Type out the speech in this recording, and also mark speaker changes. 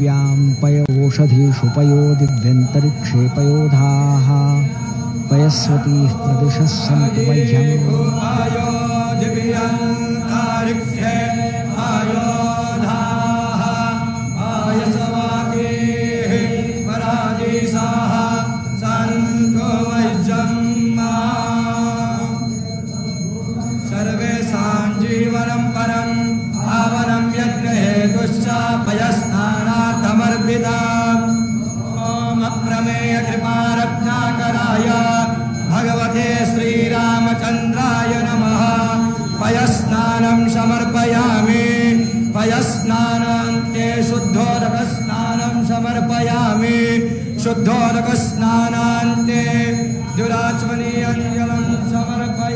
Speaker 1: पृथिव्यां पयोषधीषु पयो दिव्यन्तरिक्षे पयोधाः पयस्वतीः प्रदिशः सन्तु मह्यम्
Speaker 2: पयो दिव्यन्तरिक्षे पयोधाः पयस्वतीः प्रदिशः सन्तु मह्यम् सर्वेषां जीवनं परम् आवनं यज्ञहेतुश्च पयस्नानार्थमर्पिताम् ॐ अप्रमेय कृपारत्नाकराय भगवते श्रीरामचन्द्राय नमः पयस्नानं समर्पयामि पयस्नानान्ते शुद्धोदकस्नानं समर्पयामि शुद्धोदकस्नानान्ते दुराचमनीयं जलं समर्पयामि